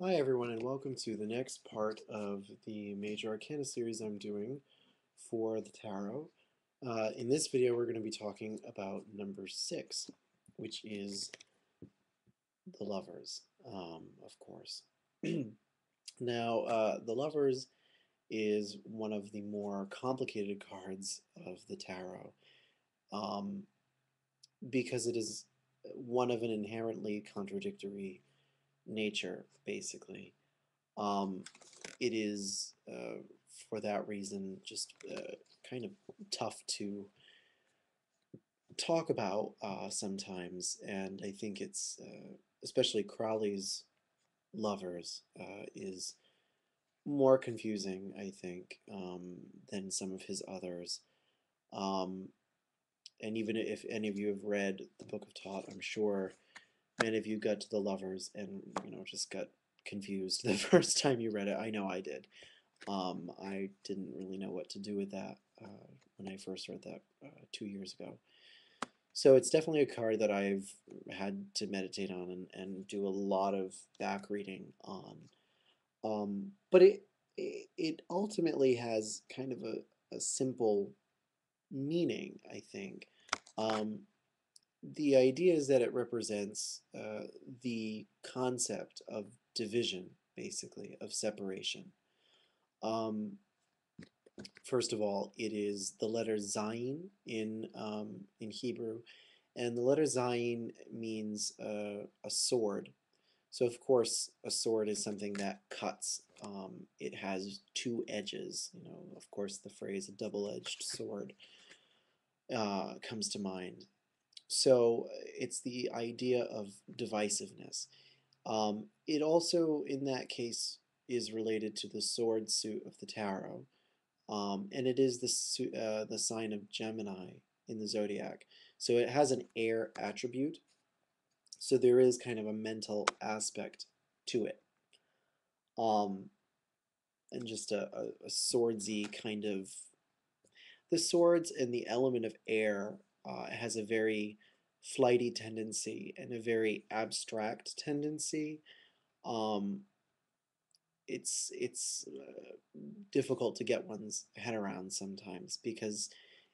Hi everyone, and welcome to the next part of the Major Arcana series I'm doing for the Tarot. In this video we're going to be talking about number 6, which is the Lovers, of course. Now, the Lovers is one of the more complicated cards of the Tarot, um, because it is one of an inherently contradictory nature, basically. Um, it is, for that reason, just kind of tough to talk about sometimes, and I think it's, especially Crowley's Lovers, is more confusing, I think, than some of his others. Um, and even if any of you have read the Book of Thoth, I'm sure many of you got to the Lovers and, just got confused the first time you read it. I know I did. I didn't really know what to do with that when I first read that 2 years ago. So it's definitely a card that I've had to meditate on and do a lot of back reading on. But it ultimately has kind of a simple meaning, I think. Um, the idea is that it represents the concept of division, basically, of separation. Um, First of all, it is the letter Zain in Hebrew, and the letter Zain means a sword. So of course, a sword is something that cuts. It has two edges. Of course, the phrase "a double-edged sword" comes to mind. So it's the idea of divisiveness. It also, in that case, is related to the sword suit of the tarot. And it is the sign of Gemini in the zodiac. So it has an air attribute. So there is kind of a mental aspect to it. Um, and just a swordsy kind of. The swords and the element of air has a very flighty tendency and a very abstract tendency. Um, it's difficult to get one's head around sometimes because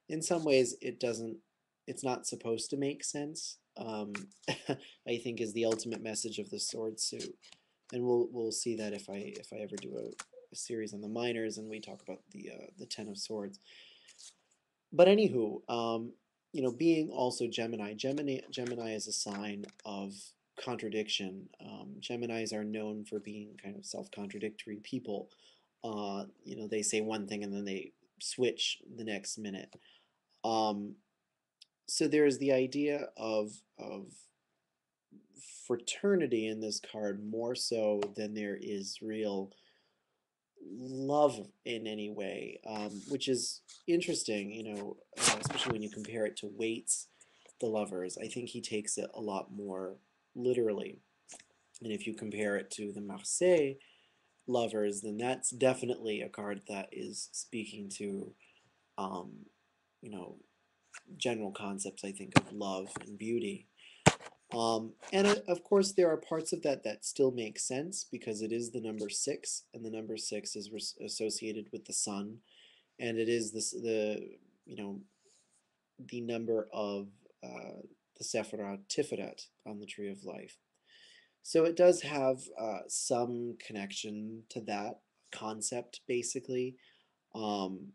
in some ways it's not supposed to make sense. I think is the ultimate message of the sword suit, and we'll see that if I ever do a series on the minors and we talk about the Ten of Swords. But anywho, being also Gemini is a sign of contradiction. Geminis are known for being kind of self-contradictory people. They say one thing and then they switch the next minute. Um, so there's the idea of fraternity in this card more so than there is real love in any way, which is interesting, especially when you compare it to Waite's The Lovers. I think he takes it a lot more literally. And if you compare it to the Marseille Lovers, then that's definitely a card that is speaking to, um, you know, general concepts, I think, of love and beauty. And of course, there are parts of that still make sense because it is the number 6, and the number 6 is associated with the sun, and it is you know the number of the Sephirah Tiferet on the Tree of Life. So it does have some connection to that concept, basically, um,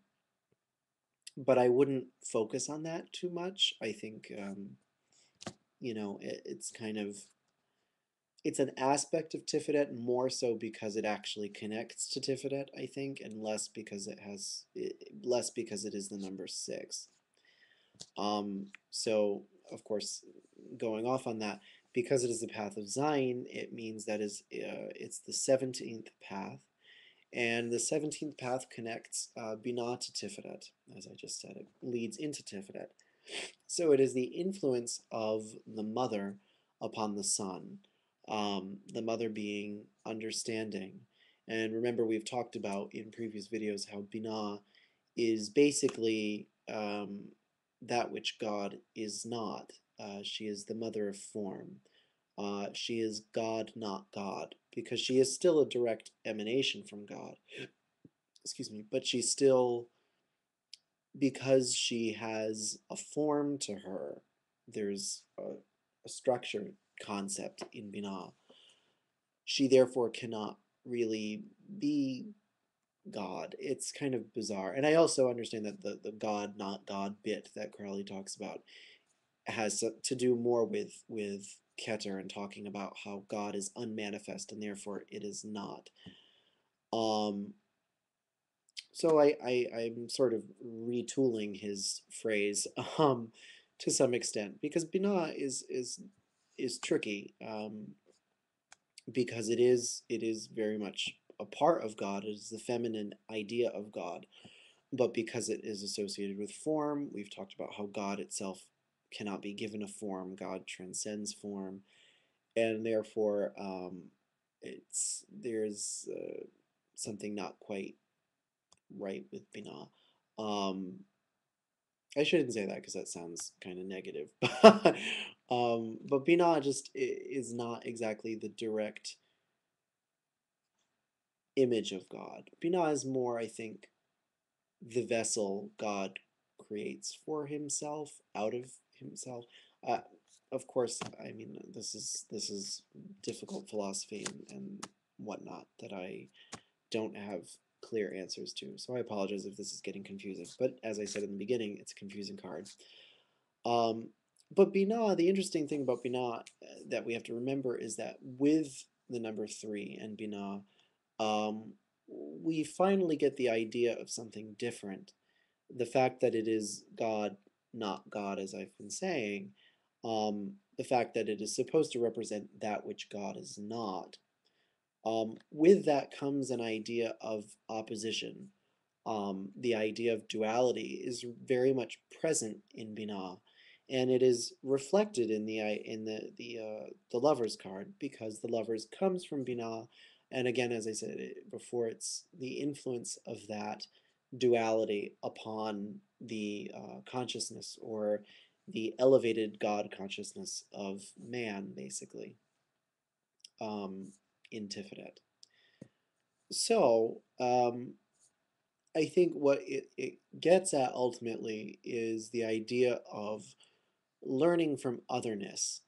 but I wouldn't focus on that too much. I think it's kind of it's an aspect of Tiferet more so because it actually connects to Tiferet, I think, and less because it is the number 6. So of course, going off on that, because it is the path of Zain, it means that it's the 17th path, and the 17th path connects Binah to Tiferet, as I just said. It leads into Tiferet. So it is the influence of the mother upon the son, the mother being understanding. And remember, we've talked about in previous videos how Binah is basically that which God is not. She is the mother of form. She is God, not God, because she is still a direct emanation from God. Excuse me, but she's still, because she has a form to her, there's a structure concept in Binah. She therefore cannot really be God. It's kind of bizarre. And I also understand that the God, not God bit that Crowley talks about has to do more with Keter and talking about how God is unmanifest and therefore it is not. Um, so I'm sort of retooling his phrase to some extent because Binah is tricky because it is very much a part of God. It is the feminine idea of God, but because it is associated with form, we've talked about how God itself cannot be given a form. God transcends form, and therefore there's something not quite right with Binah. Um, I shouldn't say that because that sounds kind of negative. But Binah just is not exactly the direct image of God. Binah is more, I think, the vessel God creates for himself, out of himself. Uh, of course, I mean this is difficult philosophy and whatnot that I don't have clear answers to. So I apologize if this is getting confusing. But as I said in the beginning, it's a confusing card. Um, but Binah, the interesting thing about Binah that we have to remember is that with the number 3 and Binah, um, we finally get the idea of something different. The fact that it is God, not God, as I've been saying, the fact that it is supposed to represent that which God is not. With that comes an idea of opposition. The idea of duality is very much present in Binah, and it is reflected in the Lovers card because the Lovers comes from Binah, and again, as I said before, it's the influence of that duality upon the consciousness or the elevated God consciousness of man, basically, um, in Tiferet. So, I think what it gets at ultimately is the idea of learning from otherness.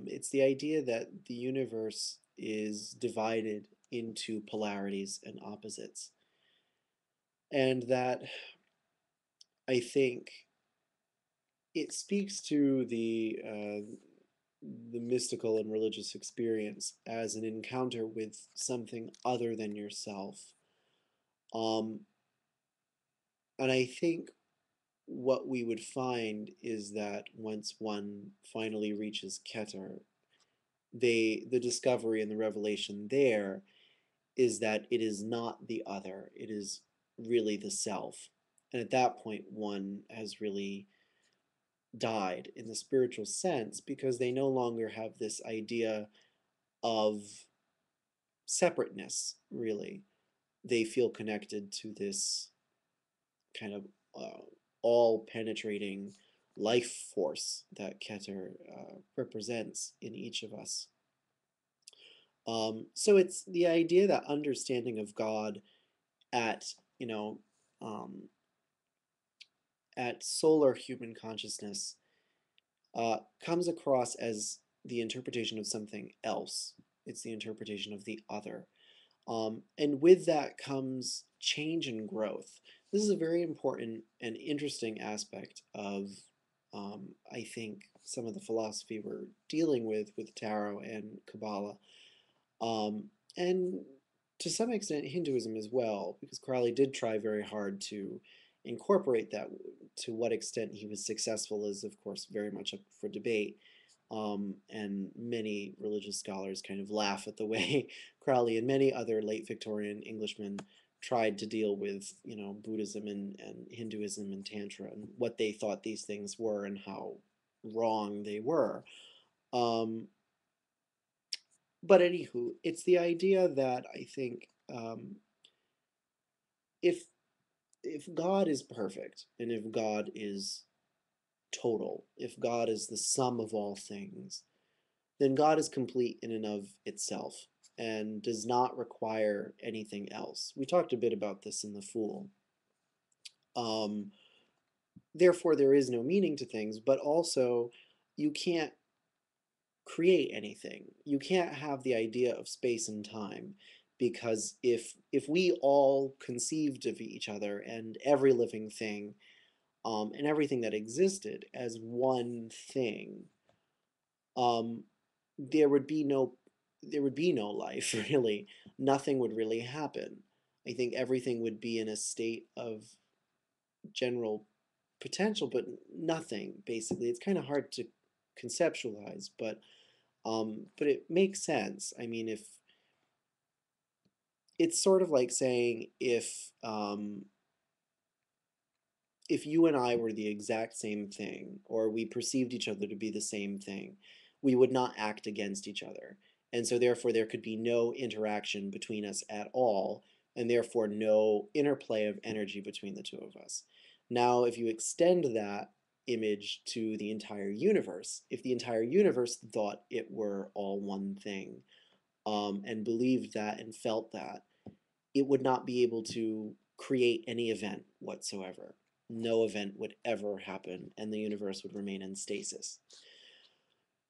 It's the idea that the universe is divided into polarities and opposites. And that I think it speaks to the mystical and religious experience as an encounter with something other than yourself. Um, and I think what we would find is that once one finally reaches Keter, the discovery and the revelation there is that it is not the other, it is really the self. And at that point, one has really died in the spiritual sense because they no longer have this idea of separateness, really. They feel connected to this kind of all penetrating life force that Keter represents in each of us. So it's the idea that understanding of God at, you know, um, at solar human consciousness comes across as the interpretation of something else. It's the interpretation of the other. And with that comes change and growth. This is a very important and interesting aspect of, I think, some of the philosophy we're dealing with tarot and Kabbalah. And to some extent, Hinduism as well, because Crowley did try very hard to incorporate that. To what extent he was successful is, of course, very much up for debate. And many religious scholars kind of laugh at the way Crowley and many other late Victorian Englishmen tried to deal with, Buddhism and Hinduism and Tantra and what they thought these things were and how wrong they were. Um, but anywho, it's the idea that I think if if God is perfect and if God is total, if God is the sum of all things, then God is complete in and of itself and does not require anything else. We talked a bit about this in The Fool. Um, Therefore, there is no meaning to things, but also you can't create anything. You can't have the idea of space and time, because if we all conceived of each other and every living thing, and everything that existed as one thing, um, there would be no life really. Nothing would really happen. I think everything would be in a state of general potential, but nothing basically. It's kind of hard to conceptualize, but it makes sense. I mean, if it's sort of like saying if you and I were the exact same thing, or we perceived each other to be the same thing, we would not act against each other. And so, therefore, there could be no interaction between us at all, and therefore, no interplay of energy between the two of us. Now, if you extend that image to the entire universe, if the entire universe thought it were all one thing, and believed that and felt that, it would not be able to create any event whatsoever. No event would ever happen, and the universe would remain in stasis.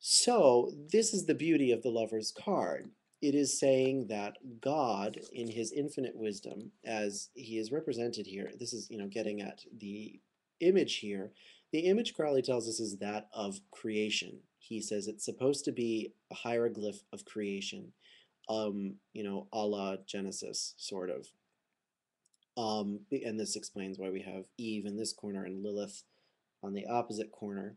So, this is the beauty of the Lover's card. It is saying that God, in his infinite wisdom, as he is represented here, this is, getting at the image here. The image Crowley tells us is that of creation. He says it's supposed to be a hieroglyph of creation, a la Genesis, sort of. And this explains why we have Eve in this corner and Lilith on the opposite corner,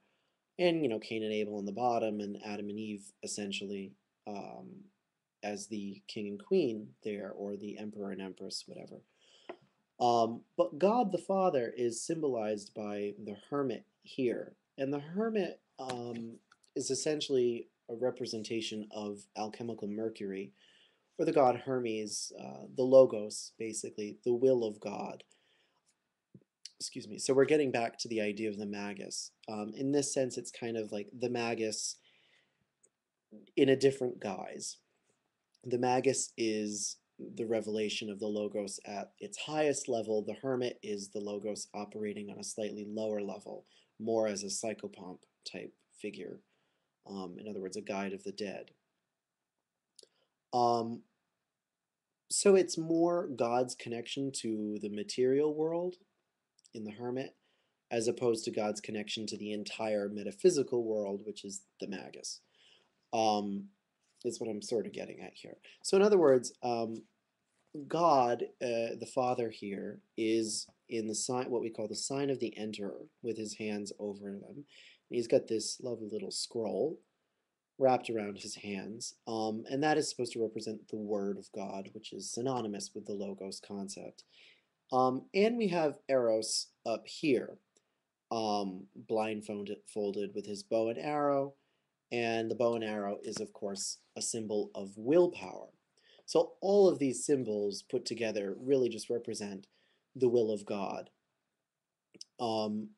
and Cain and Abel on the bottom, and Adam and Eve essentially as the king and queen there, or the emperor and empress, whatever. But God the Father is symbolized by the hermit here, and the hermit is essentially a representation of alchemical Mercury, or the god Hermes, the Logos, basically, the will of God. Excuse me. So we're getting back to the idea of the Magus. In this sense, it's kind of like the Magus in a different guise. The Magus is the revelation of the Logos at its highest level. The Hermit is the Logos operating on a slightly lower level, more as a psychopomp type figure. In other words, a guide of the dead. So it's more God's connection to the material world in the Hermit, as opposed to God's connection to the entire metaphysical world, which is the Magus. Is what I'm sort of getting at here. So in other words, God, the Father here, is in the sign, what we call the sign of the Enterer, with his hands over them. And he's got this lovely little scroll wrapped around his hands, and that is supposed to represent the Word of God, which is synonymous with the Logos concept. And we have Eros up here, blindfolded with his bow and arrow, and the bow and arrow is, of course, a symbol of willpower. So all of these symbols put together really just represent the will of God. And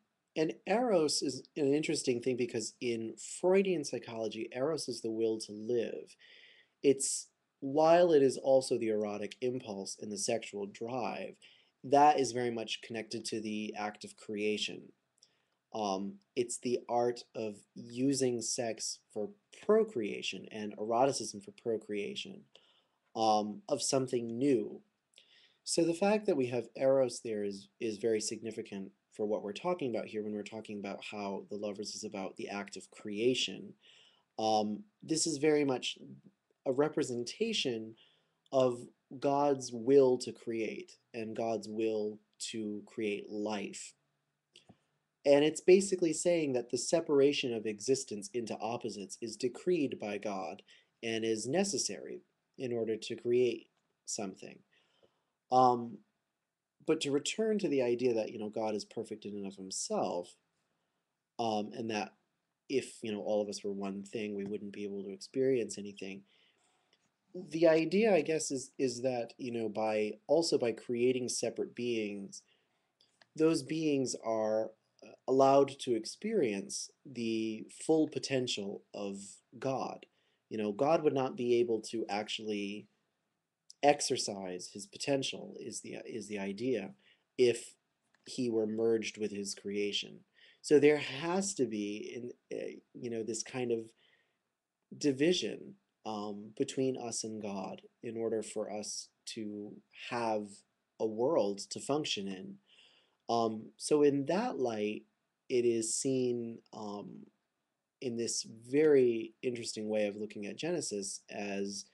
Eros is an interesting thing, because in Freudian psychology, Eros is the will to live. While it is also the erotic impulse and the sexual drive, that is very much connected to the act of creation. It's the art of using sex for procreation and eroticism for procreation, of something new. So the fact that we have Eros there is very significant for what we're talking about here when we're talking about how the Lovers is about the act of creation. This is very much a representation of God's will to create and God's will to create life. And it's basically saying that the separation of existence into opposites is decreed by God and is necessary in order to create something. But to return to the idea that, God is perfect in and of himself, and that if, all of us were one thing, we wouldn't be able to experience anything. The idea, I guess, is that, by creating separate beings, those beings are allowed to experience the full potential of God. God would not be able to actually exercise his potential, is the idea, if he were merged with his creation. So there has to be this kind of division between us and God in order for us to have a world to function in. So in that light, it is seen in this very interesting way of looking at Genesis as,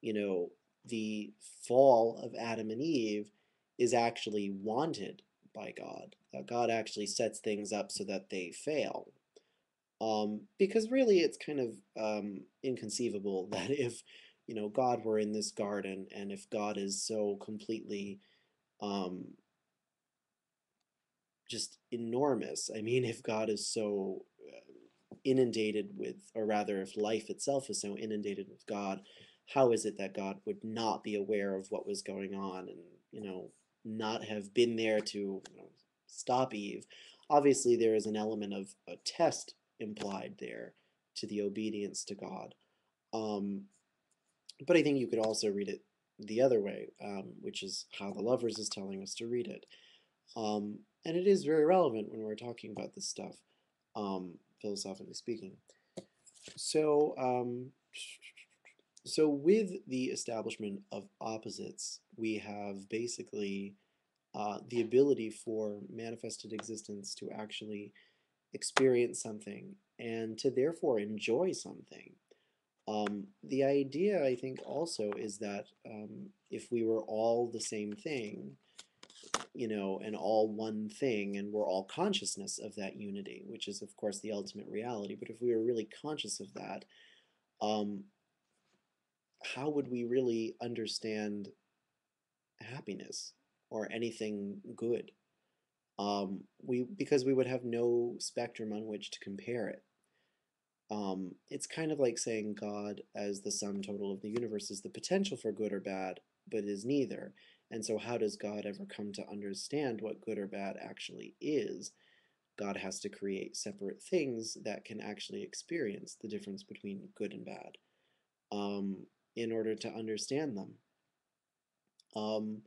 you know, the fall of Adam and Eve is actually wanted by God. God actually sets things up so that they fail. Because really it's kind of inconceivable that if, God were in this garden, and if God is so completely um, just enormous. I mean, if God is so inundated with, or rather, if life itself is so inundated with God, how is it that God would not be aware of what was going on, and, not have been there to, stop Eve? Obviously, there is an element of a test implied there to the obedience to God. Um, but I think you could also read it the other way, which is how the Lovers is telling us to read it. And it is very relevant when we're talking about this stuff, philosophically speaking. So, so with the establishment of opposites, we have basically the ability for manifested existence to actually experience something and to therefore enjoy something. The idea, I think, also is that if we were all the same thing, and all one thing, and we're all consciousness of that unity, which is, of course, the ultimate reality. But if we were really conscious of that, um, how would we really understand happiness or anything good? Because we would have no spectrum on which to compare it. It's kind of like saying God, as the sum total of the universe, is the potential for good or bad, but is neither. And so, how does God ever come to understand what good or bad actually is? God has to create separate things that can actually experience the difference between good and bad in order to understand them. Um,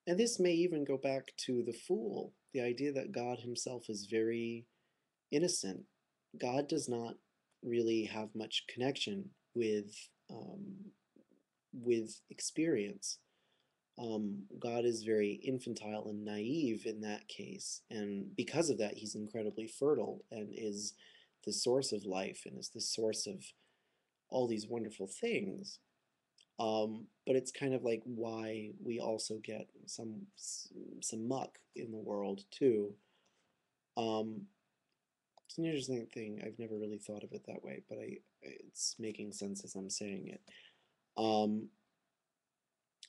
and this may even go back to the fool, the idea that God himself is very innocent. God does not really have much connection with experience. God is very infantile and naive in that case, and because of that, he's incredibly fertile and is the source of life and is the source of all these wonderful things. But it's kind of like why we also get some muck in the world too. Um, it's an interesting thing. I've never really thought of it that way, but it's making sense as I'm saying it. Um,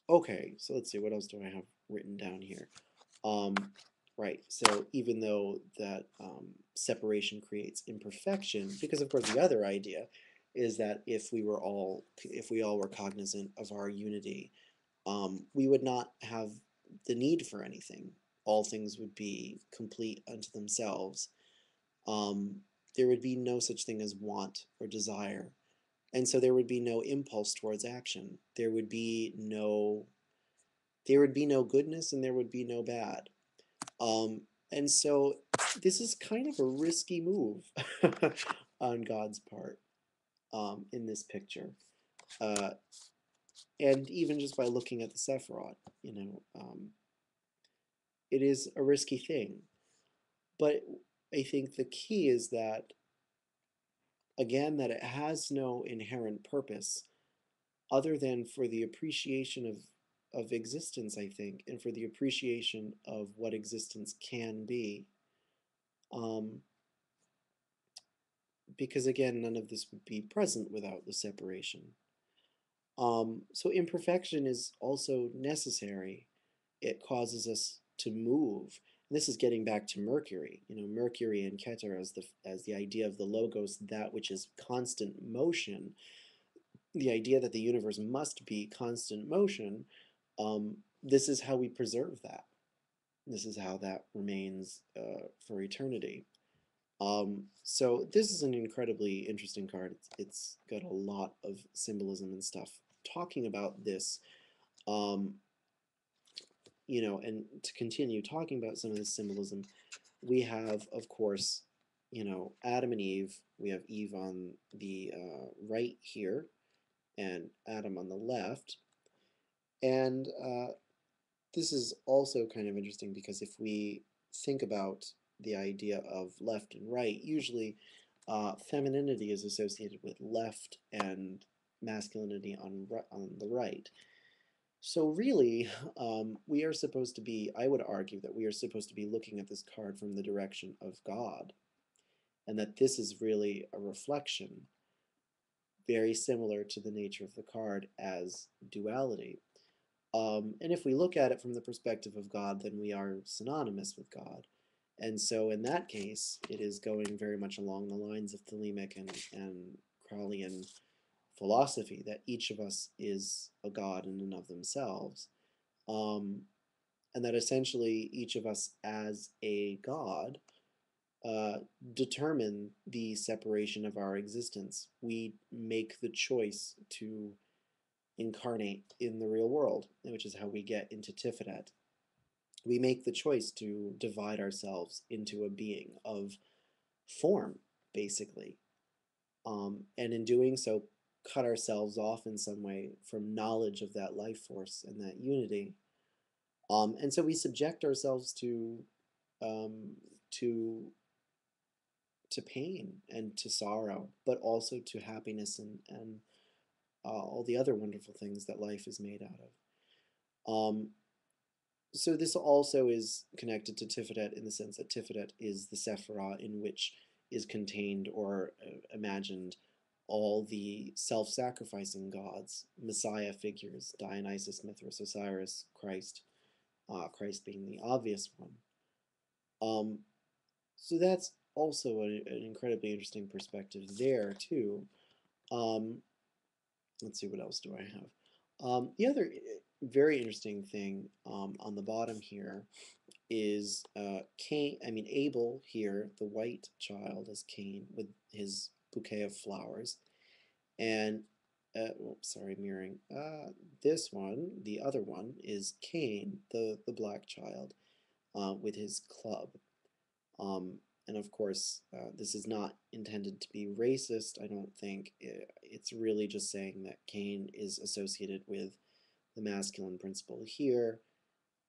okay, so let's see, what else do I have written down here? Um, right, so even though that separation creates imperfection, because of course the other idea is that if we all were cognizant of our unity, we would not have the need for anything. All things would be complete unto themselves. Um, there would be no such thing as want or desire. And so there would be no impulse towards action. There would be no goodness, and there would be no bad. And so this is kind of a risky move on God's part in this picture. Uh, and even just by looking at the Sephiroth, it is a risky thing. But I think the key is that, again, that it has no inherent purpose other than for the appreciation of existence, I think, and for the appreciation of what existence can be. Um, because again, none of this would be present without the separation. So imperfection is also necessary. It causes us to move. And this is getting back to Mercury. Mercury and Keter as the idea of the logos, that which is constant motion. The idea that the universe must be constant motion. This is how we preserve that. This is how that remains for eternity. So this is an incredibly interesting card. It's got a lot of symbolism and stuff talking about this. Um, and to continue talking about some of this symbolism, we have, of course, Adam and Eve. We have Eve on the right here, and Adam on the left. And this is also kind of interesting because if we think about the idea of left and right, usually femininity is associated with left and masculinity on the right. So really, we are supposed to be, I would argue that we are supposed to be looking at this card from the direction of God, and that this is really a reflection, very similar to the nature of the card as duality. And if we look at it from the perspective of God, then we are synonymous with God. And so in that case, it is going very much along the lines of Thelemic and Crowleyan philosophy, that each of us is a god in and of themselves, and that essentially each of us as a god uh, determine the separation of our existence. We make the choice to incarnate in the real world, which is how we get into Tiphareth. We make the choice to divide ourselves into a being of form, basically, and in doing so, cut ourselves off in some way from knowledge of that life force and that unity. And so we subject ourselves um, to to pain and to sorrow, but also to happiness and all the other wonderful things that life is made out of. So this also is connected to Tiferet in the sense that Tiferet is the Sephirah in which is contained or imagined all the self-sacrificing gods, Messiah figures, Dionysus, Mithras, Osiris, Christ, Christ being the obvious one. Um, so that's also an incredibly interesting perspective there too. Um, let's see, what else do I have? The other very interesting thing on the bottom here is Abel here, the white child, is Cain with his bouquet of flowers, and sorry, mirroring. This one, the other one, is Cain, the black child, with his club. Um, and of course, this is not intended to be racist. I don't think it's really just saying that Cain is associated with the masculine principle here,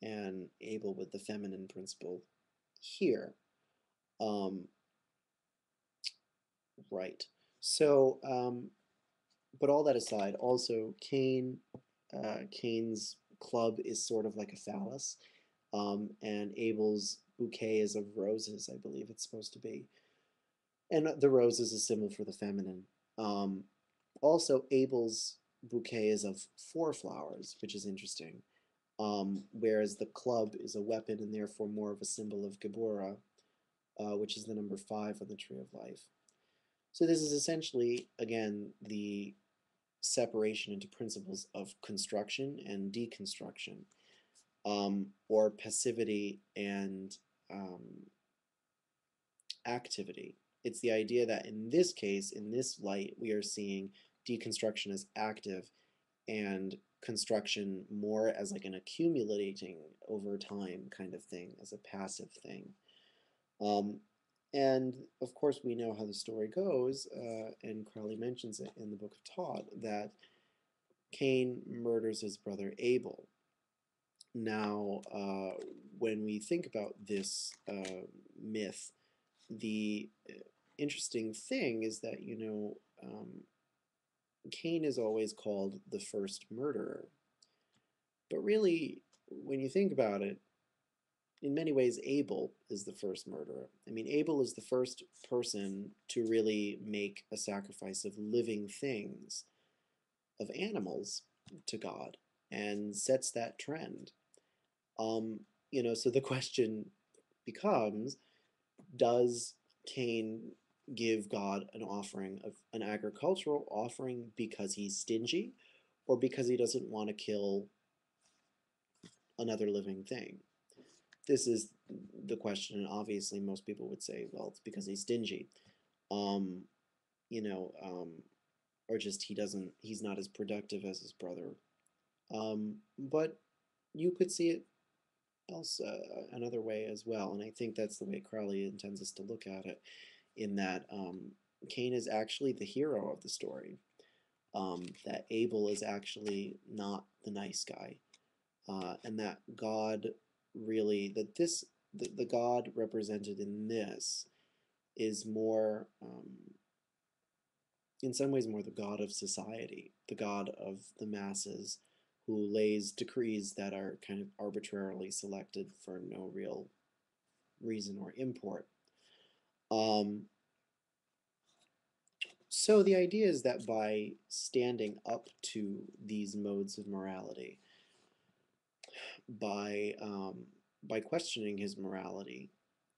and Abel with the feminine principle here. Um, right. So, but all that aside, also Cain's club is sort of like a phallus, and Abel's bouquet is of roses, I believe it's supposed to be, and the rose is a symbol for the feminine. Um, Also, Abel's bouquet is of 4 flowers, which is interesting, whereas the club is a weapon and therefore more of a symbol of Geburah, which is the number 5 on the Tree of Life. So this is essentially, again, the separation into principles of construction and deconstruction, or passivity and activity. It's the idea that in this case, in this light, we are seeing deconstruction as active and construction more as like an accumulating over time kind of thing, as a passive thing. Um, and of course, we know how the story goes, and Crowley mentions it in the Book of Tod, that Cain murders his brother Abel. Now, when we think about this myth, the interesting thing is that, Cain is always called the first murderer. But really, when you think about it, in many ways, Abel is the first murderer. I mean, Abel is the first person to really make a sacrifice of living things, of animals, to God, and sets that trend. So the question becomes, does Cain give God an offering of an agricultural offering because he's stingy, or because he doesn't want to kill another living thing? this is the question, and obviously most people would say, well, it's because he's stingy, um, you know, or just he's not as productive as his brother. But you could see it else another way as well, and I think that's the way Crowley intends us to look at it, in that Cain is actually the hero of the story. That Abel is actually not the nice guy, and that God really the God represented in this is more, in some ways, more the God of society, the God of the masses, who lays decrees that are kind of arbitrarily selected for no real reason or import. Um, so the idea is that by standing up to these modes of morality, by questioning his morality,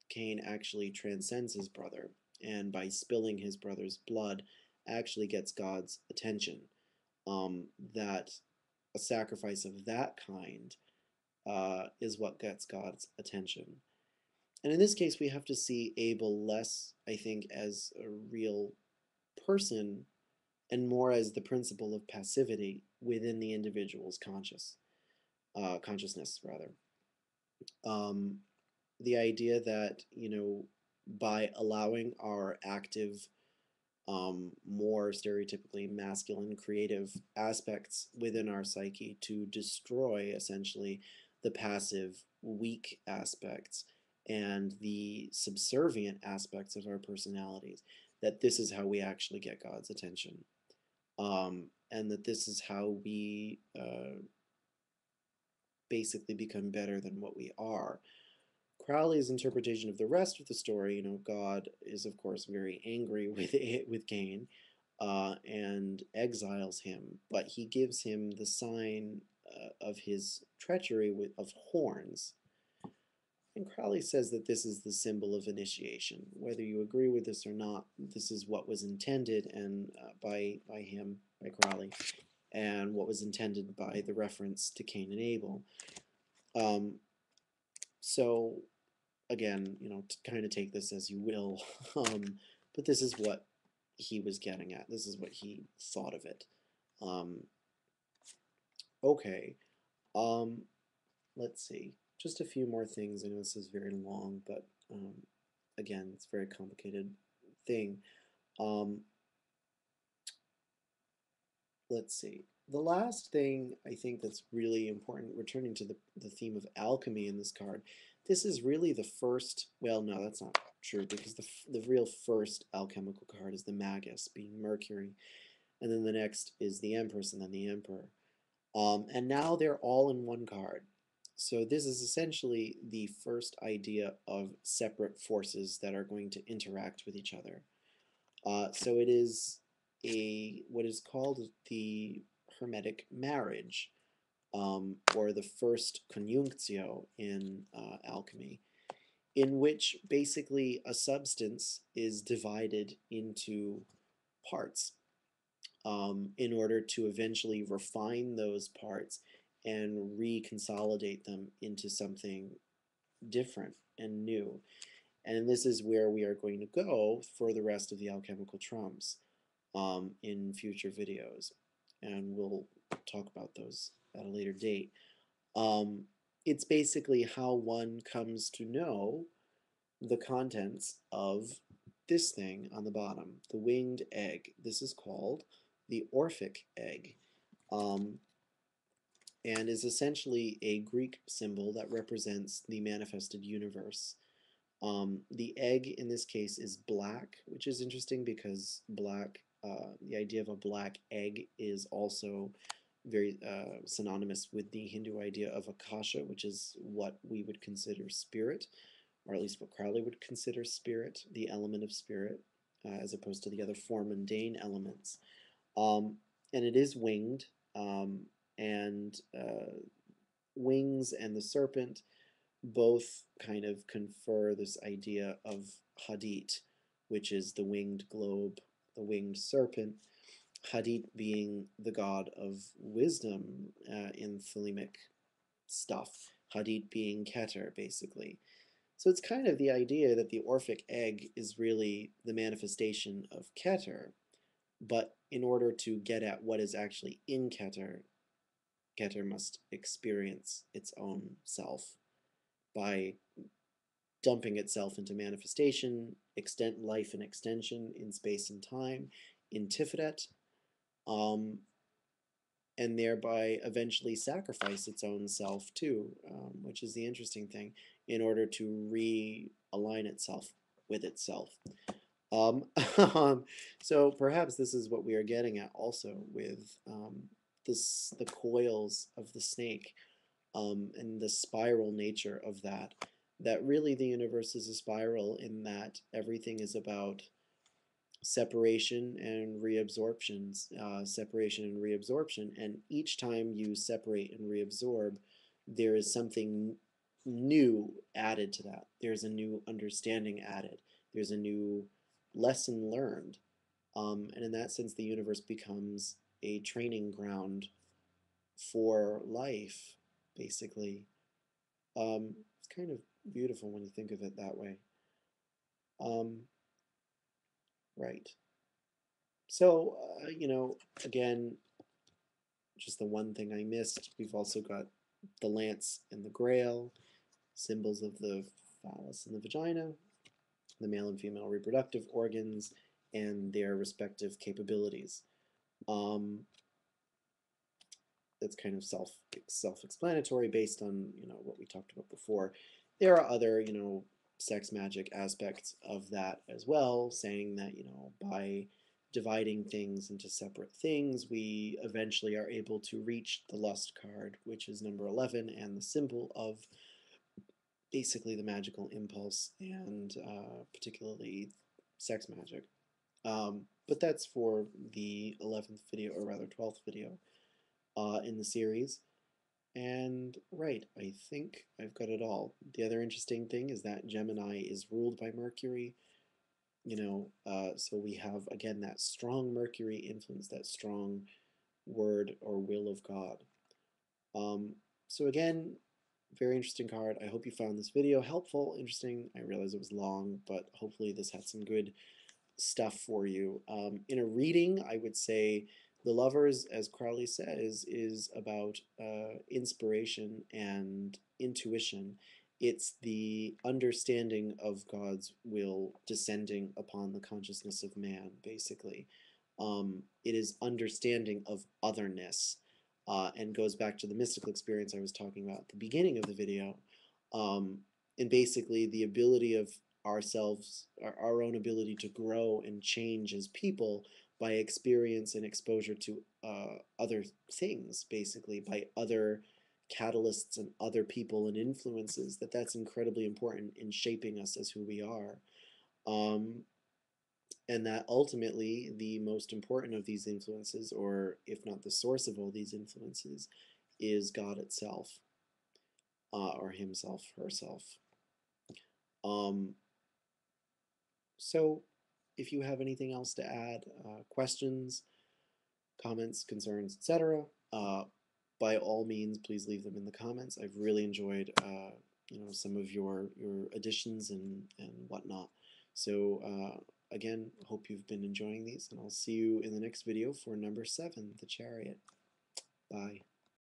Cain actually transcends his brother, and by spilling his brother's blood, actually gets God's attention. That a sacrifice of that kind is what gets God's attention. And in this case, we have to see Abel less, I think, as a real person and more as the principle of passivity within the individual's consciousness, rather. Um, the idea that, by allowing our active, more stereotypically masculine creative aspects within our psyche to destroy essentially the passive, weak aspects and the subservient aspects of our personalities, that this is how we actually get God's attention. And that this is how we basically become better than what we are. Crowley's interpretation of the rest of the story, God is of course very angry with Cain, and exiles him, but he gives him the sign of his treachery of horns. And Crowley says that this is the symbol of initiation. Whether you agree with this or not, this is what was intended, and by Crowley, and what was intended by the reference to Cain and Abel. So again, to kind of take this as you will, but this is what he was getting at. This is what he thought of it. Okay, let's see. Just a few more things. I know this is very long, but again, it's a very complicated thing. Let's see. The last thing I think that's really important, returning to the theme of alchemy in this card, this is really the first, well, no, that's not true, because the real first alchemical card is the Magus, being Mercury, and then the next is the Empress, and then the Emperor. And now they're all in one card. So this is essentially the first idea of separate forces that are going to interact with each other. So it is what is called the Hermetic marriage, or the first conjunctio in alchemy, in which basically a substance is divided into parts, in order to eventually refine those parts and reconsolidate them into something different and new. And this is where we are going to go for the rest of the alchemical trumps in future videos. And we'll talk about those at a later date. It's basically how one comes to know the contents of this thing on the bottom, the winged egg. This is called the Orphic egg, and is essentially a Greek symbol that represents the manifested universe. The egg in this case is black, which is interesting because black, the idea of a black egg is also very synonymous with the Hindu idea of Akasha, which is what we would consider spirit, or at least what Crowley would consider spirit, the element of spirit, as opposed to the other four mundane elements. And it is winged, and wings and the serpent both kind of confer this idea of Hadit, which is the winged globe, the winged serpent, Hadit being the god of wisdom in Thelemic stuff. Hadit being Keter, basically. So it's kind of the idea that the Orphic egg is really the manifestation of Keter, but in order to get at what is actually in Keter, Keter must experience its own self by dumping itself into manifestation, extent life and extension in space and time, in Tiphareth, um, and thereby eventually sacrifice its own self too, which is the interesting thing, in order to realign itself with itself. Um, so perhaps this is what we are getting at also with the coils of the snake, and the spiral nature of that. That really the universe is a spiral in that everything is about separation and reabsorption, and each time you separate and reabsorb, there is something new added to that. There's a new understanding added. There's a new lesson learned. And in that sense, the universe becomes a training ground for life, basically. It's kind of beautiful when you think of it that way. Right. So, again, just the one thing I missed, we've also got the lance and the grail, symbols of the phallus and the vagina, the male and female reproductive organs, and their respective capabilities. That's kind of self-explanatory based on what we talked about before. There are other sex magic aspects of that as well, saying that by dividing things into separate things, we eventually are able to reach the lust card, which is number 11 and the symbol of basically the magical impulse and particularly sex magic. But that's for the 11th video, or rather 12th video in the series. And right, I think I've got it all. The other interesting thing is that Gemini is ruled by Mercury, so we have, again, that strong Mercury influence, that strong word or will of God. So again, very interesting card. I hope you found this video helpful, interesting. I realize it was long, but hopefully this had some good stuff for you. In a reading, I would say The Lovers, as Crowley says, is about inspiration and intuition. It's the understanding of God's will descending upon the consciousness of man, basically. It is understanding of otherness, and goes back to the mystical experience I was talking about at the beginning of the video. And basically the ability of ourselves, our own ability to grow and change as people by experience and exposure to other things, basically, by other catalysts and other people and influences, that's incredibly important in shaping us as who we are. And that ultimately the most important of these influences, or if not the source of all these influences, is God itself, or himself, herself. So if you have anything else to add, questions, comments, concerns, etc., by all means, please leave them in the comments. I've really enjoyed some of your additions and whatnot. So again, hope you've been enjoying these, and I'll see you in the next video for number 7, the Chariot. Bye.